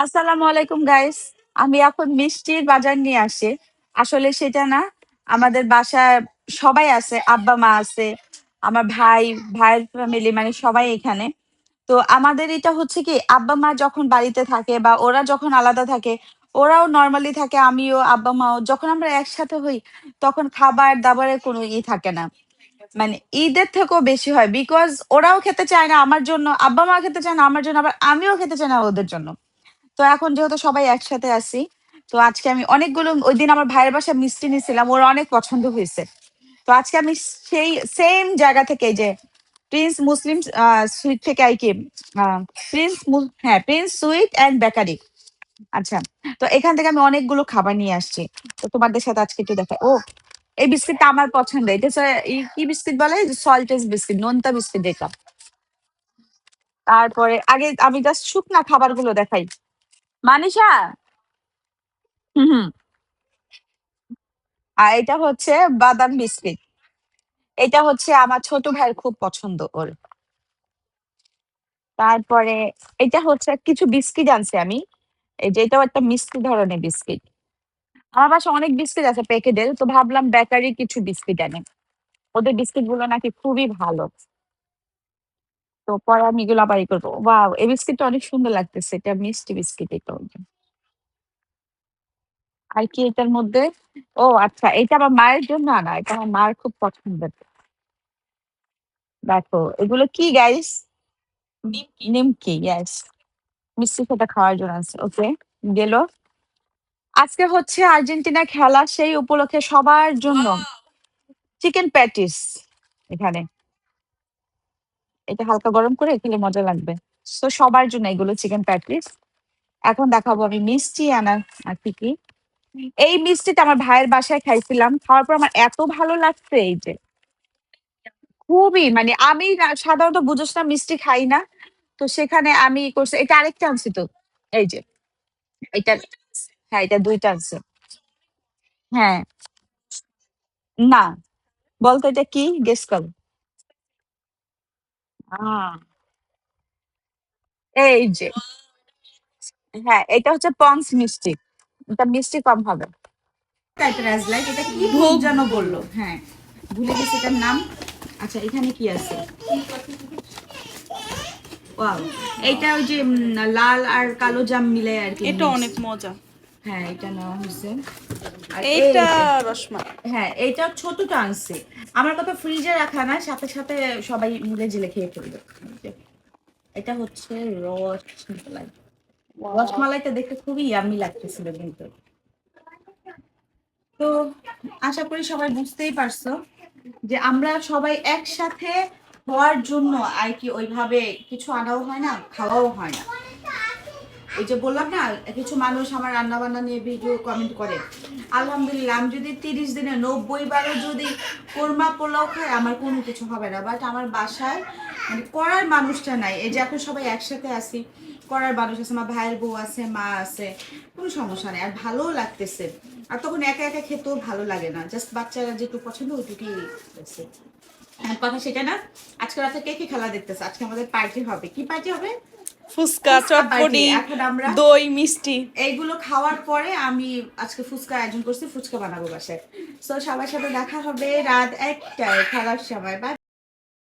আসসালামু আলাইকুম গাইস। আমি এখন মিষ্টির বাজার নিয়ে আসি। আসলে সেটা না, আমাদের বাসায় সবাই আছে, আব্বা-মা আছে, আমার ভাই, ভাইয়ের ফ্যামিলি মানে সবাই এখানে। তো আমাদের এটা হচ্ছে কি আব্বা-মা যখন বাড়িতে থাকে বা ওরা যখন আলাদা থাকে, ওরাও নরমালি থাকে, আমিও আব্বা-মাও যখন আমরা একসাথে হই, তখন খাবার-দাবারের কোনো থাকে না। মানে ঈদের থেকেও বেশি হয়। বিকজ ওরাও খেতে চায় না আমার জন্য, আব্বা-মা খেতে চায় না আমার জন্য, আবার আমিও খেতে চাই না ওদের জন্য। তো এখন যেহেতু সবাই একসাথে আছি, তো আজকে আমি অনেকগুলো ওইদিন আমার ভাইয়ের বাসায় মিষ্টি নিয়েছিলাম, ওর অনেক পছন্দ হয়েছে। তো আজকে আমি সেই সেম জায়গা থেকে এই যে প্রিন্স মুসলিম সুইট থেকে আর কি হ্যাঁ প্রিন্স সুইট অ্যান্ড বেকারি। আচ্ছা, তো এখান থেকে আমি অনেকগুলো খাবার নিয়ে আসছি। তো তোমাদের সাথে আজকে একটু দেখা ও, এই বিস্কিটটা আমার পছন্দ। এটা হচ্ছে কি বিস্কিট বলে, সল্টেজ বিস্কিট, নোনতা বিস্কিট এটা। তারপরে আগে আমি জাস্ট শুকনা খাবারগুলো দেখাই। মানিষা, হুম হুম, আর এটা হচ্ছে বাদাম বিস্কিট। এটা হচ্ছে আমার ছোট ভাইয়ের খুব পছন্দ ওর। তারপরে এটা হচ্ছে কিছু বিস্কিট আনছি আমি। এই যে এটাও একটা মিষ্টি ধরনের বিস্কিট। আমার বাসায় অনেক বিস্কিট আছে প্যাকেটের, তো ভাবলাম বেকারি কিছু বিস্কিট আনে। ওদের বিস্কিট গুলো নাকি খুবই ভালো। তো পরে আমি এগুলো আবার ই করবো। ওয়াও, এই বিস্কিটটা অনেক সুন্দর লাগতেছে, এটা মিষ্টি বিস্কিট এটা। আর কি এটার মধ্যে, ও আচ্ছা, এটা আমার মায়ের জন্য আনা, এটা আমার মায়ের খুব পছন্দের। দেখো এগুলো কি গাইস, নিমকি, ইয়েস, মিষ্টি খেতে খাওয়ার জন্য আছে। ওকে, গেল। আজকে হচ্ছে আর্জেন্টিনা খেলা, সেই উপলক্ষে সবার জন্য চিকেন প্যাটিস এখানে। এটা হালকা গরম করে খেলে মজা লাগবে। তো সবার জন্য এগুলো চিকেন প্যাটিস। এখন দেখাবো আমি মিষ্টি আনার আর কি কি। এই মিষ্টিটা আমার ভাইয়ের বাসায় খাইছিলাম, খাওয়ার পর আমার এত ভালো লাগছে, এই যে খুবই মানে আমি সাধারণত বুঝোস না মিষ্টি খাই না। তো সেখানে আমি করছি, এটা আরেকটা আনছি তো, এই যে এটা, হ্যাঁ এটা দুইটা আছে। হ্যাঁ, না, বলতো এটা কি, গেস কর। এই যে, হ্যাঁ এটা হচ্ছে পন্স মিষ্টি। এটা মিষ্টি কম হবে টাইপের অ্যাজ লাইক। এটা কি ভোগ যেন বললো, হ্যাঁ ভুলে গেছি এটার নাম। আচ্ছা এখানে কি আছে, ওয়াও, এইটা ওই যে লাল আর কালো জাম মিলে আর কি, এটা mixed। অনেক মজা। হ্যাঁ এটা নেওয়া হয়েছে। আর এইটা এই যে, রসমালাই। হ্যাঁ এইটা ছোটটা আনছে। আমার কথা ফ্রিজে রাখা না, সাথে সাথে সবাই মিলে জিলে খেয়ে ফেলবে। এই যে, এটা হচ্ছে রসমালাই। রসমালাইটা দেখতে খুবই ইয়াম্মি লাগতেছিল কিন্তু। তো আশা করি সবাই বুঝতেই পারছো যে আমরা সবাই একসাথে হওয়ার জন্য আর কি ওইভাবে কিছু আনাও হয় না, খাওয়াও হয় না। এই যে বললাম না, কিছু মানুষ আমার রান্না বান্না নিয়ে ভিডিও কমেন্ট করে। আলহামদুলিল্লাহ, আমি যদি 30 দিনে 90 বারও যদি কোরমা পোলাও খাই, আমার কোনো কিছু হবে না। বাট আমার বাসায় মানে করার মানুষটা নাই। এই যে এখন সবাই একসাথে আসি, করার মানুষ আছে, আমার ভাইয়ের বউ আছে, মা আছে, কোনো সমস্যা নেই, আর ভালোও লাগতেছে। আর তখন একা একা খেতেও ভালো লাগে না, জাস্ট বাচ্চারা যেটুকু পছন্দ ওইটুকুই আছে। কথা সেটা না, আজকে রাতে কে কি খেলা দেখতেছে, আজকে আমাদের পার্টি হবে। কি পার্টি হবে? ফুচকা, পার্টি। চটপটি, এখন আমরা দই, মিষ্টি। এইগুলো খাওয়ার পরে আমি আজকে ফুচকা আয়োজন করছি, ফুচকা বানাবো বাসায়। তো সবার সাথে দেখা হবে রাত 1টায় খেলার সময়। বাই।